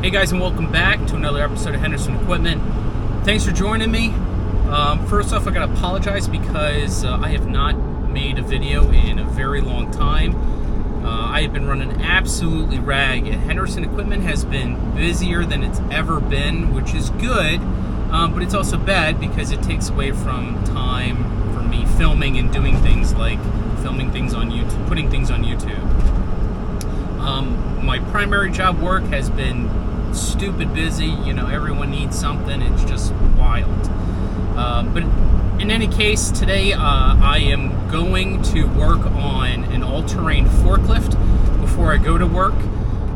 Hey guys, and welcome back to another episode of Henderson Equipment. Thanks for joining me. First off, I gotta apologize because I have not made a video in a very long time. I have been running absolutely ragged. Henderson Equipment has been busier than it's ever been, which is good, but it's also bad because it takes away from time for me filming and doing things like filming things on YouTube, putting things on YouTube. My primary job work has been stupid busy. You know, everyone needs something. It's just wild. But in any case, today I am going to work on an all-terrain forklift before I go to work.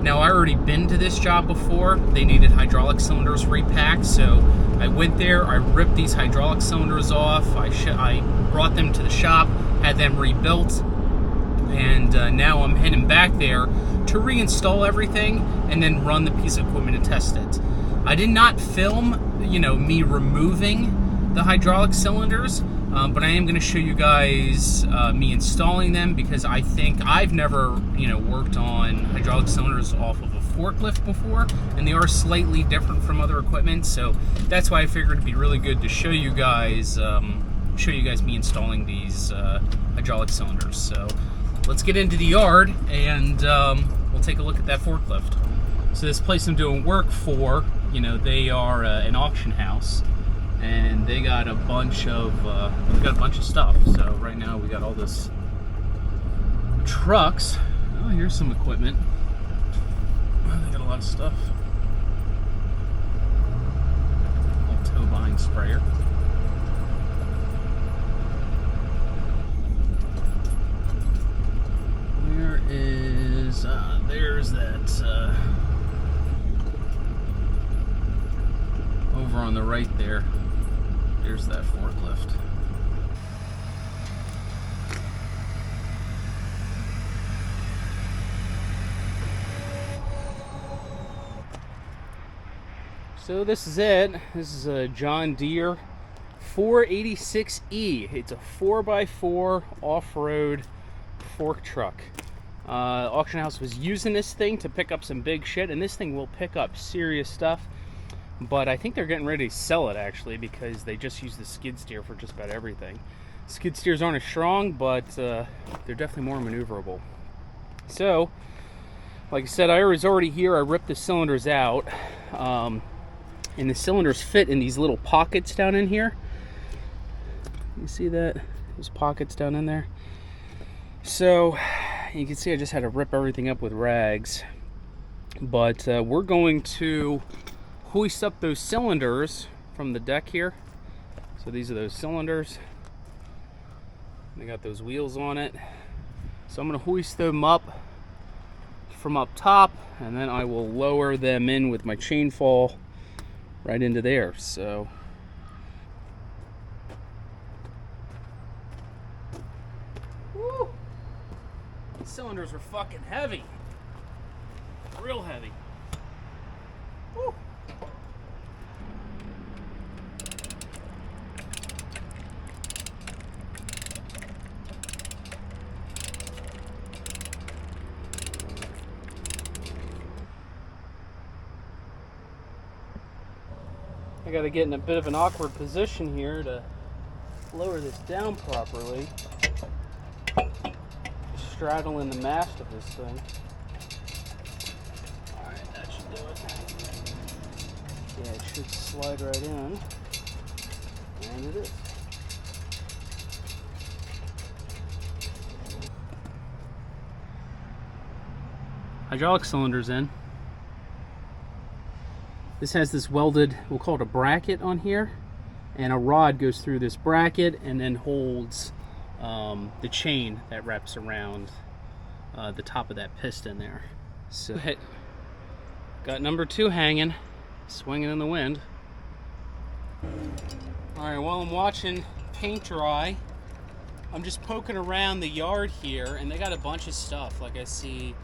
Now, I already been to this job before. They needed hydraulic cylinders repacked, so I went there. I ripped these hydraulic cylinders off. I brought them to the shop, had them rebuilt, and now I'm heading back there to reinstall everything and then run the piece of equipment and test it. I did not film, me removing the hydraulic cylinders, but I am going to show you guys me installing them because I think I've never, worked on hydraulic cylinders off of a forklift before, and they are slightly different from other equipment. So that's why I figured it'd be really good to show you guys me installing these hydraulic cylinders. So let's get into the yard and we'll take a look at that forklift. So this place I'm doing work for, they are an auction house, and they got a bunch of stuff. So right now we got all this trucks. Oh, here's some equipment. Oh, they got a lot of stuff. Little tow behind sprayer. There's that over on the right there. There's that forklift. So this is it. This is a John Deere 486E. It's a 4x4 off-road fork truck. Auction house was using this thing to pick up some big shit, and this thing will pick up serious stuff, but I think they're getting ready to sell it actually because they just use the skid steer for just about everything. Skid steers aren't as strong, but they're definitely more maneuverable. So like I said, I was already here. I ripped the cylinders out, and the cylinders fit in these little pockets down in here. You see that? There's pockets down in there. So you can see I just had to rip everything up with rags, but we're going to hoist up those cylinders from the deck here. So these are those cylinders. They got those wheels on it. So I'm going to hoist them up from up top, and then I will lower them in with my chain fall right into there. So woo! These cylinders are fucking heavy. Real heavy. Woo! I gotta get in a bit of an awkward position here to lower this down properly. Straddling the mast of this thing. Alright, that should do it. Yeah, it should slide right in. And it is. Hydraulic cylinders in. This has this welded, we'll call it a bracket on here, and a rod goes through this bracket and then holds the chain that wraps around the top of that piston there. So got number 2 hanging, swinging in the wind. Alright, while I'm watching paint dry, I'm just poking around the yard here, and they got a bunch of stuff. Like I see,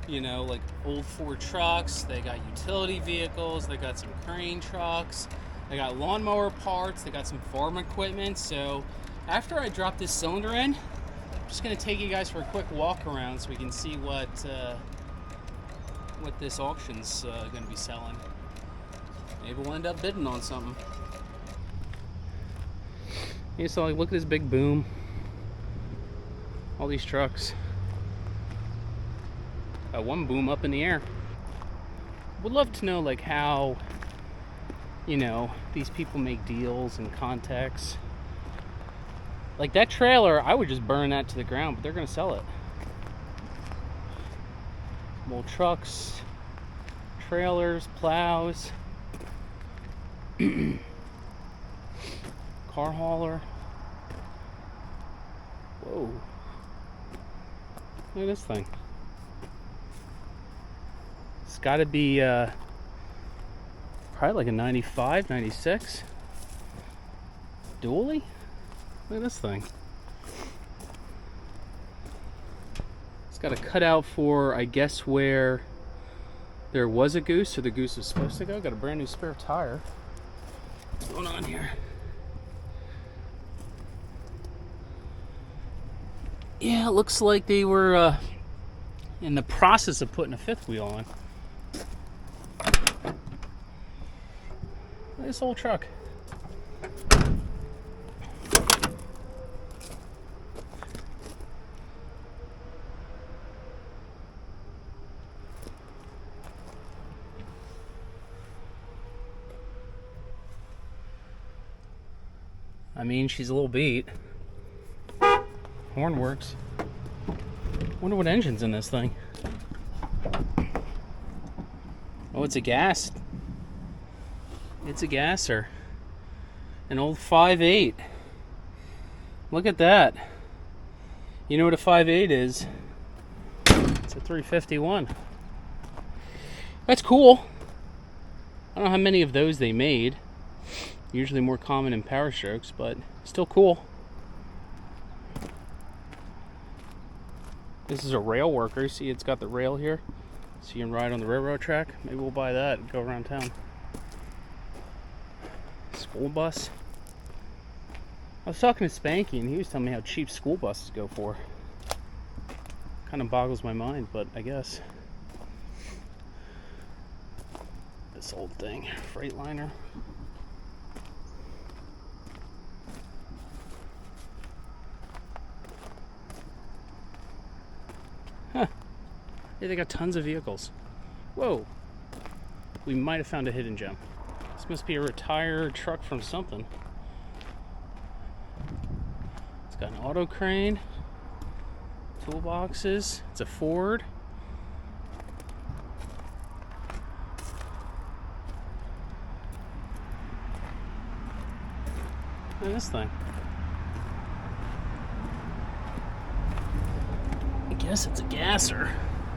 like old Ford trucks, they got utility vehicles, they got some crane trucks, they got lawnmower parts, they got some farm equipment. So after I drop this cylinder in, I'm just going to take you guys for a quick walk around so we can see what what this auction's going to be selling. Maybe we'll end up bidding on something. Yeah, so like, look at this big boom. All these trucks. One boom up in the air. Would love to know like how, you know, these people make deals and contacts. Like that trailer, I would just burn that to the ground, but they're gonna sell it. More trucks, trailers, plows, car hauler. Whoa. Look at this thing. It's gotta be probably like a 95, 96. Dually? Look at this thing. It's got a cutout for, I guess, where there was a goose or the goose was supposed to go. Got a brand new spare tire. What's going on here? Yeah, it looks like they were in the process of putting a fifth wheel on. Look at this old truck. I mean, she's a little beat. Horn works. Wonder what engine's in this thing. Oh, it's a gas. It's a gasser. An old 5.8. Look at that. You know what a 5.8 is? It's a 351. That's cool. I don't know how many of those they made. Usually more common in Power Strokes, but still cool. This is a rail worker. See, it's got the rail here, so you can ride on the railroad track. Maybe we'll buy that and go around town. School bus. I was talking to Spanky, and he was telling me how cheap school buses go for. Kind of boggles my mind, but I guess. This old thing, Freightliner. Huh. Yeah, they got tons of vehicles. Whoa. We might have found a hidden gem. This must be a retired truck from something. It's got an auto crane, toolboxes. It's a Ford. Look at this thing. I guess it's a gasser.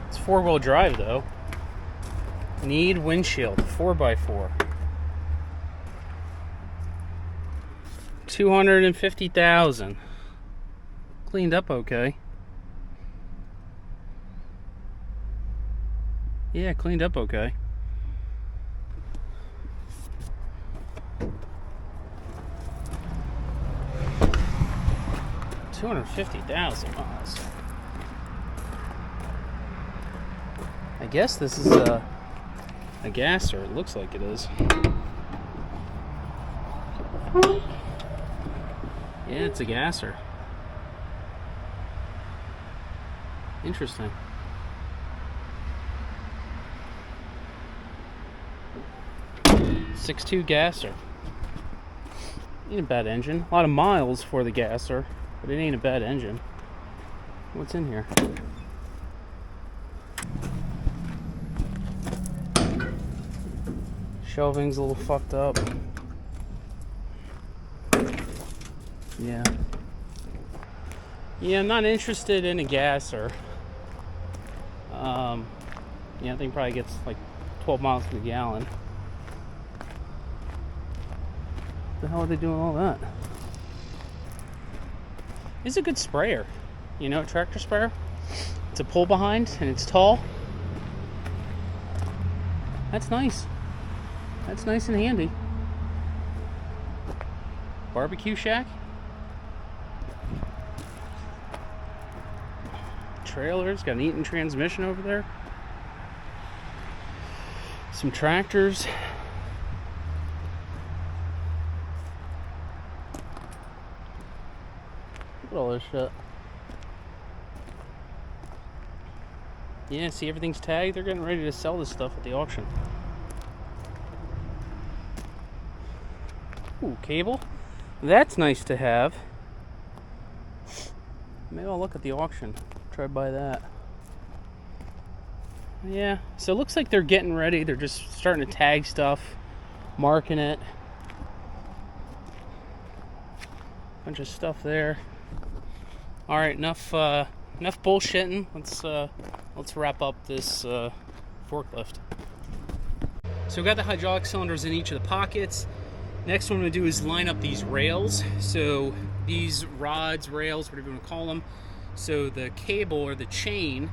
It's 4-wheel drive though. Need windshield, 4x4. 250,000. Cleaned up okay. Yeah, cleaned up okay. $250,000. I guess this is a gasser. It looks like it is. Yeah, it's a gasser. Interesting. .62 gasser. Ain't a bad engine. A lot of miles for the gasser, but it ain't a bad engine. What's in here? Shelving's a little fucked up. Yeah. Yeah, I'm not interested in a gasser. Yeah, I think probably gets like 12 miles per gallon. What the hell are they doing all that? It's a good sprayer. You know, tractor sprayer. It's a pull behind and it's tall. That's nice. That's nice and handy. Barbecue shack. Trailers, got an Eaton transmission over there. some tractors. Look at all this shit. Yeah, see, everything's tagged. They're getting ready to sell this stuff at the auction. Ooh, cable. That's nice to have. Maybe I'll look at the auction. Try to buy that. Yeah, so it looks like they're getting ready. They're just starting to tag stuff, marking it. Bunch of stuff there. All right, enough bullshitting. Let's wrap up this forklift. So we got the hydraulic cylinders in each of the pockets. Next, what I'm going to do is line up these rails. So these rods, rails, whatever you want to call them. So the cable or the chain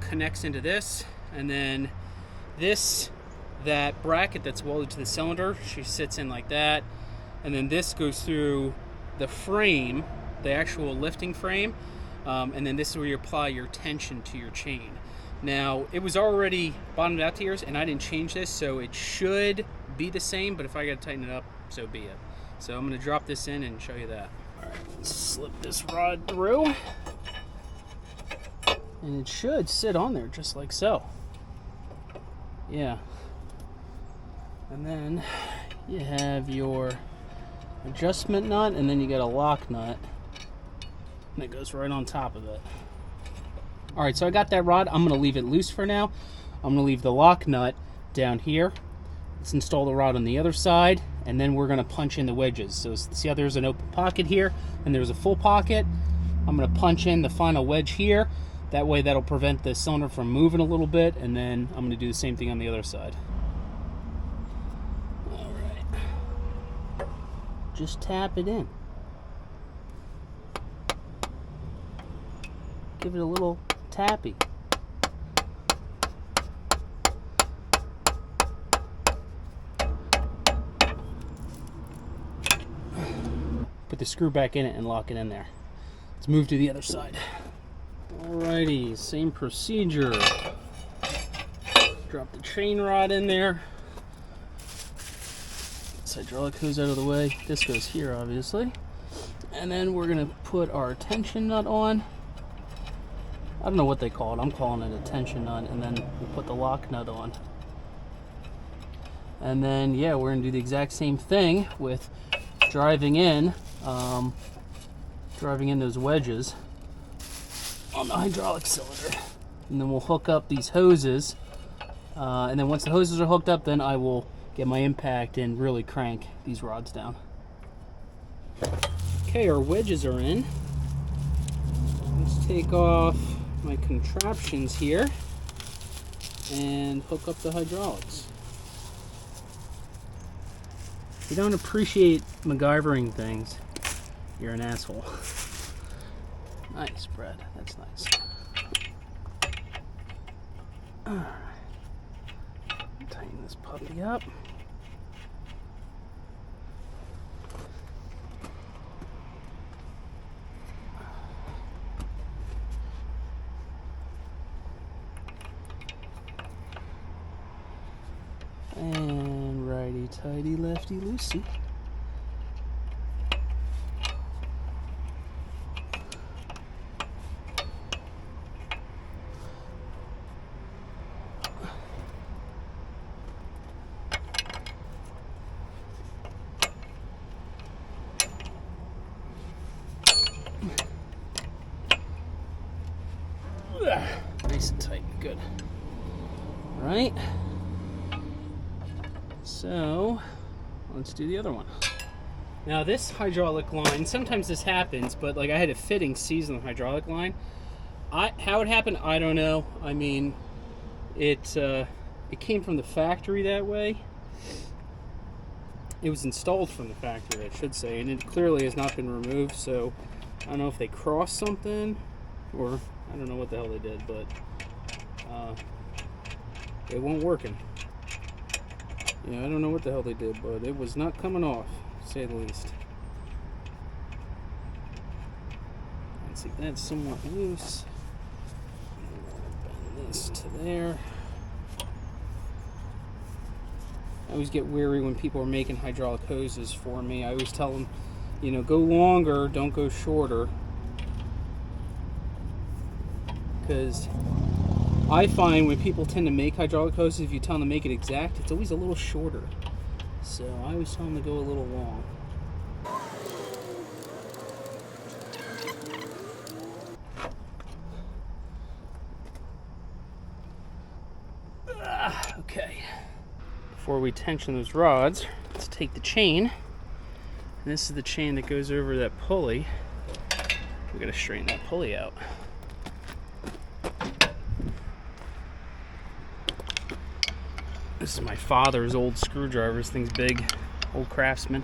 connects into this, and then that bracket that's welded to the cylinder, she sits in like that, and then this goes through the frame, the actual lifting frame, and then this is where you apply your tension to your chain. Now, it was already bottomed out to yours, and I didn't change this, so it should be the same, but if I gotta tighten it up, so be it. So I'm gonna drop this in and show you that. All right, let's slip this rod through. And it should sit on there just like so. Yeah. And then you have your adjustment nut, and then you got a lock nut. And it goes right on top of it. Alright, so I got that rod. I'm going to leave it loose for now. I'm going to leave the lock nut down here. Let's install the rod on the other side, and then we're going to punch in the wedges. So see how there's an open pocket here, and there's a full pocket? I'm going to punch in the final wedge here. That way that'll prevent the cylinder from moving a little bit, and then I'm going to do the same thing on the other side. Alright. Just tap it in. Give it a little tappy. Put the screw back in it and lock it in there. Let's move to the other side. Alrighty, same procedure. Drop the chain rod in there. This hydraulic hose out of the way. This goes here, obviously. And then we're going to put our tension nut on. I don't know what they call it. I'm calling it a tension nut. And then we'll put the lock nut on. And then, yeah, we're going to do the exact same thing with driving in those wedges on the hydraulic cylinder. And then we'll hook up these hoses. And then once the hoses are hooked up, then I will get my impact and really crank these rods down. Okay, our wedges are in. Let's take off my contraptions here and hook up the hydraulics. If you don't appreciate MacGyvering things, you're an asshole. Nice, Brad. That's nice. Alright. Tighten this puppy up. And righty-tighty, lefty-loosey. Nice and tight, good. All right. So let's do the other one. Now this hydraulic line, sometimes this happens, but like I had a fitting season on the hydraulic line. How it happened, I don't know. I mean, it came from the factory that way. It was installed from the factory, I should say, and it clearly has not been removed. So I don't know if they crossed something, or I don't know what the hell they did, but it wasn't working. Yeah, I don't know what the hell they did, but it was not coming off, to say the least. Let's see, that's somewhat loose. Bend this to there. I always get weary when people are making hydraulic hoses for me. I always tell them, you know, go longer, don't go shorter. Because I find when people tend to make hydraulic hoses, if you tell them to make it exact, it's always a little shorter. So I always tell them to go a little long. Okay. Before we tension those rods, let's take the chain. And this is the chain that goes over that pulley. We gotta straighten that pulley out. This is my father's old screwdriver. This thing's big, old Craftsman.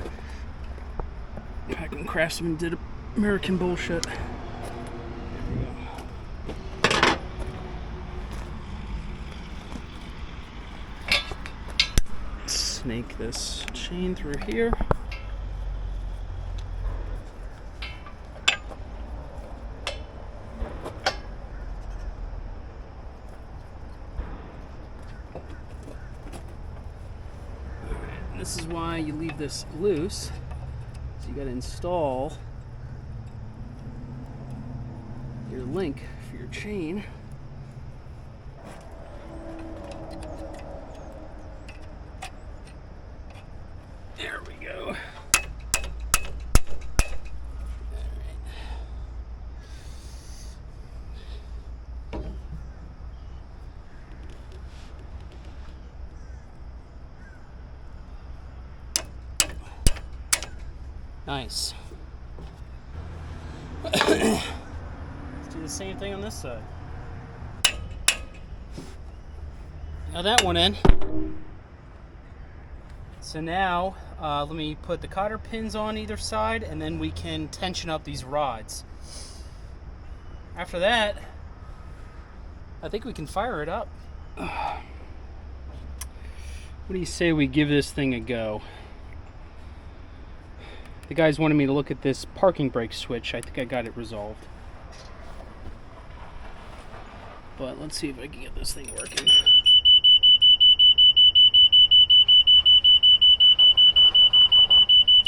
Back when Craftsman did American bullshit. There we go. Snake this chain through here. This is why you leave this loose. So you got to install your link for your chain. There we go. Nice. Let's do the same thing on this side. Now that one in. So now let me put the cotter pins on either side, and then we can tension up these rods. After that, I think we can fire it up. What do you say we give this thing a go? The guys wanted me to look at this parking brake switch. I think I got it resolved. But let's see if I can get this thing working.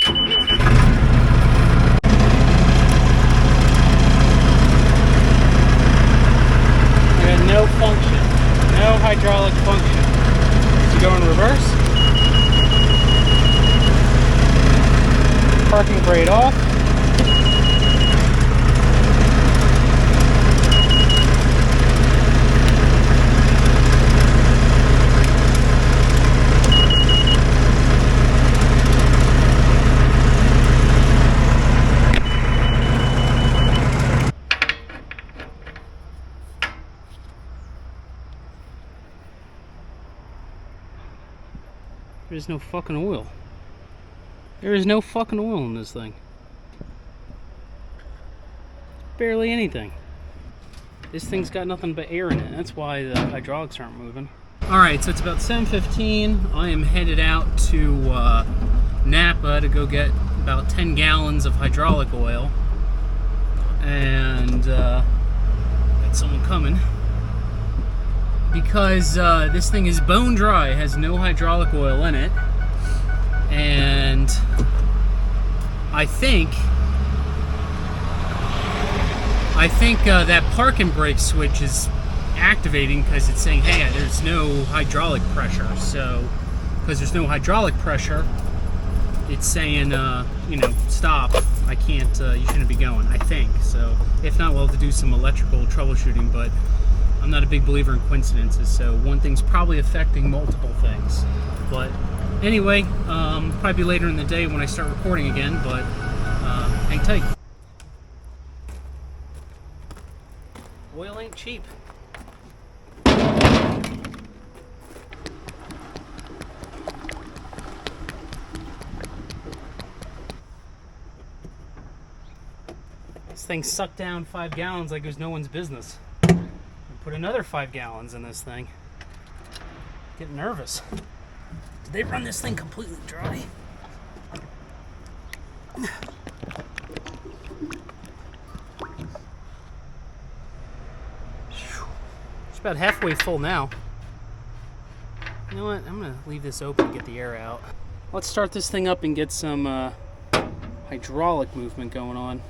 I got no function. No hydraulic function. Does it go in reverse? Parking brake off. There's no fucking oil. There is no fucking oil in this thing. Barely anything. This thing's got nothing but air in it. That's why the hydraulics aren't moving. Alright, so it's about 7:15. I am headed out to Napa to go get about 10 gallons of hydraulic oil. And got someone coming. Because this thing is bone dry, it has no hydraulic oil in it. And I think that parking brake switch is activating because it's saying, hey, there's no hydraulic pressure. So, because there's no hydraulic pressure, it's saying, you know, stop. I can't, you shouldn't be going, I think. So, if not, we'll have to do some electrical troubleshooting, but I'm not a big believer in coincidences, so one thing's probably affecting multiple things. But anyway, probably later in the day when I start recording again, but hang tight. Oil ain't cheap. This thing sucked down 5 gallons like it was no one's business. Put another 5 gallons in this thing. Getting nervous. Did they run this thing completely dry? It's about halfway full now. You know what? I'm gonna leave this open to get the air out. Let's start this thing up and get some hydraulic movement going on.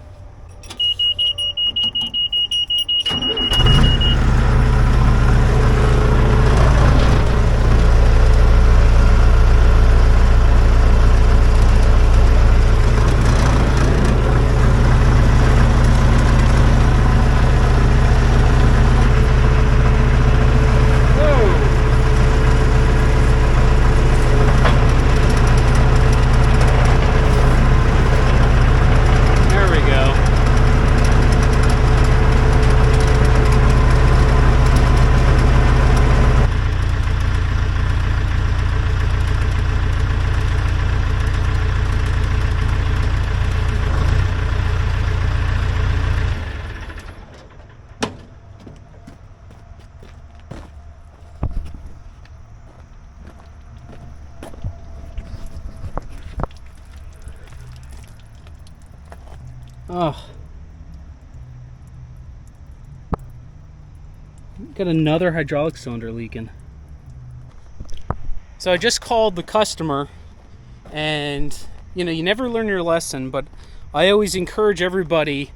Oh, got another hydraulic cylinder leaking. So I just called the customer, and you never learn your lesson, but I always encourage everybody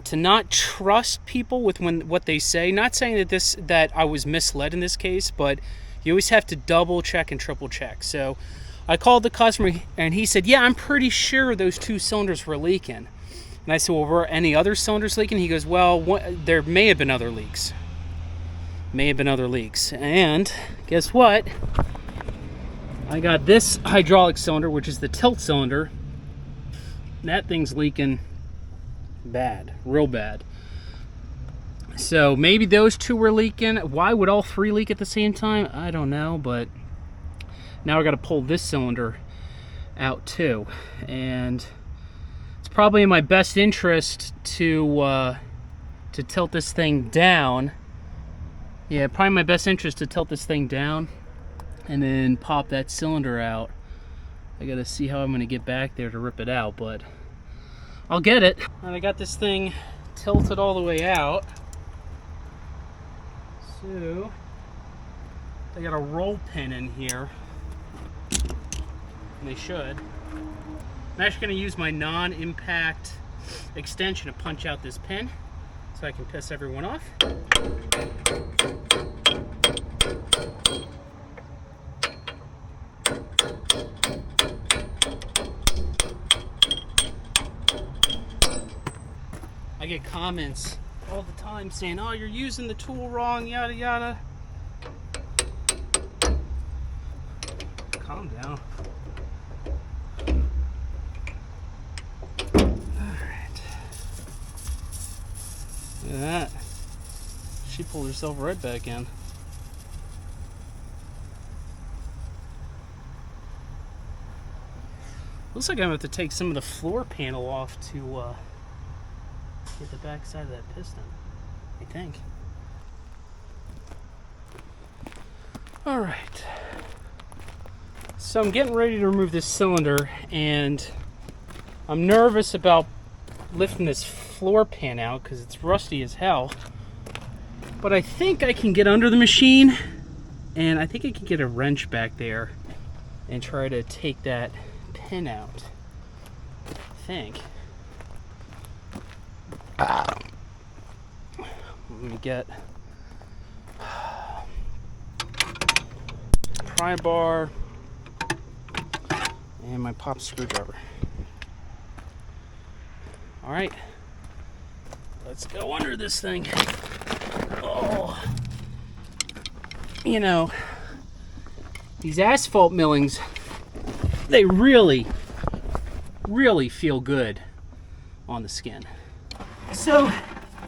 to not trust people with what they say. Not saying that I was misled in this case, but you always have to double check and triple check. So I called the customer, and he said, yeah, I'm pretty sure those 2 cylinders were leaking. And I said, well, were any other cylinders leaking? He goes, well, there may have been other leaks. And guess what? I got this hydraulic cylinder, which is the tilt cylinder. That thing's leaking bad, real bad. So maybe those 2 were leaking. Why would all 3 leak at the same time? I don't know, but now I got to pull this cylinder out too. And probably in my best interest to tilt this thing down. Yeah, probably in my best interest to tilt this thing down and then pop that cylinder out. I gotta see how I'm gonna get back there to rip it out, but I'll get it. And I got this thing tilted all the way out. So I got a roll pin in here, and they should. I'm actually going to use my non-impact extension to punch out this pin so I can piss everyone off. I get comments all the time saying, oh, you're using the tool wrong, yada yada. Calm down. Look at that. She pulled herself right back in. Looks like I'm going to have to take some of the floor panel off to get the back side of that piston, I think. Alright. So I'm getting ready to remove this cylinder, and I'm nervous about lifting this floor pan out because it's rusty as hell. But I think I can get under the machine, and I think I can get a wrench back there and try to take that pin out. I think. Let me get pry bar and my pop screwdriver. All right, let's go under this thing. Oh, these asphalt millings, they really feel good on the skin. So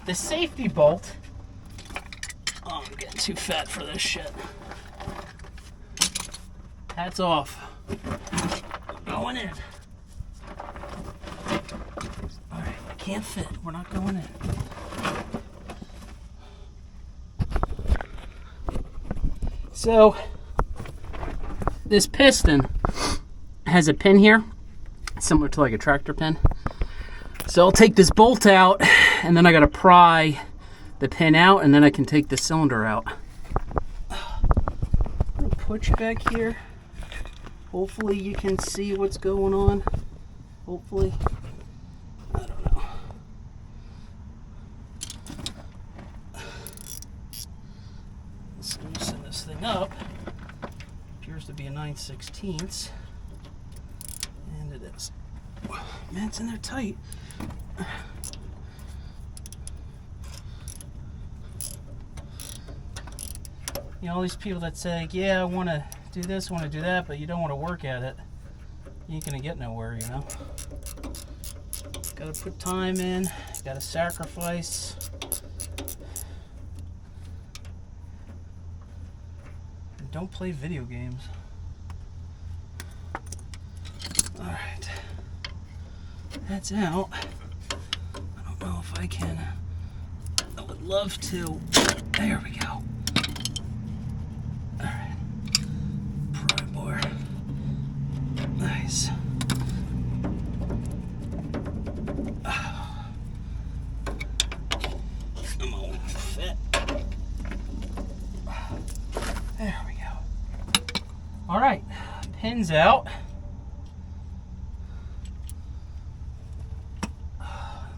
the safety bolt, oh, I'm getting too fat for this shit. Hats off. Going in. All right, I can't fit. We're not going in. So this piston has a pin here, similar to like a tractor pin. So I'll take this bolt out, and then I gotta pry the pin out, and then I can take the cylinder out. I'm gonna put you back here. Hopefully you can see what's going on. Hopefully. I don't know. Let's loosen this thing up. Appears to be a 9/16. And it is. Man, it's in there tight. You know, all these people that say, yeah, I want to do this, I want to do that, but you don't want to work at it, you ain't going to get nowhere, you know? Got to put time in, got to sacrifice. And don't play video games. Alright. That's out. I don't know if I can. I would love to. There we go. Alright. Pry bar. Nice. I'm all fit. There we go. Alright. Pins out.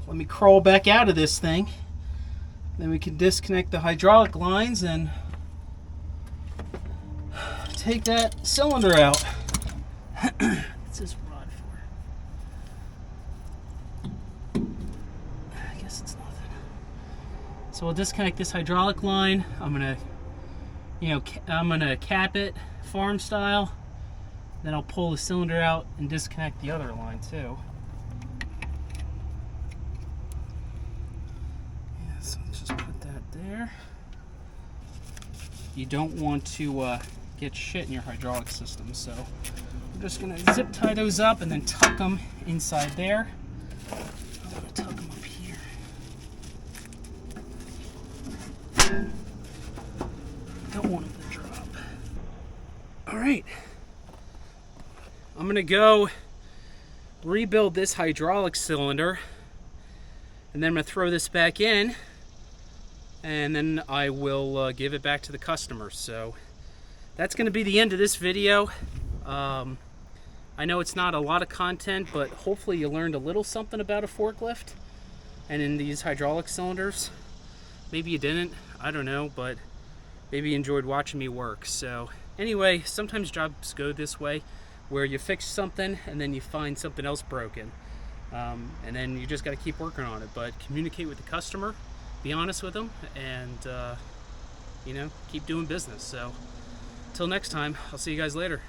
Let me crawl back out of this thing. Then we can disconnect the hydraulic lines and take that cylinder out. What's this rod for? I guess it's nothing. So we'll disconnect this hydraulic line. I'm gonna cap it farm style. Then I'll pull the cylinder out and disconnect the other line too. So let's just put that there. You don't want to get shit in your hydraulic system, so I'm just gonna zip tie those up and then tuck them inside there. I'm gonna tuck them up here. Don't want them to drop. All right, I'm gonna go rebuild this hydraulic cylinder, and then I'm gonna throw this back in, and then I will give it back to the customer. So that's going to be the end of this video. I know it's not a lot of content, but hopefully you learned a little something about a forklift and in these hydraulic cylinders. Maybe you didn't, I don't know, but maybe you enjoyed watching me work. So anyway, sometimes jobs go this way, where you fix something and then you find something else broken. And then you just got to keep working on it, but communicate with the customer, be honest with them, and keep doing business. So until next time, I'll see you guys later.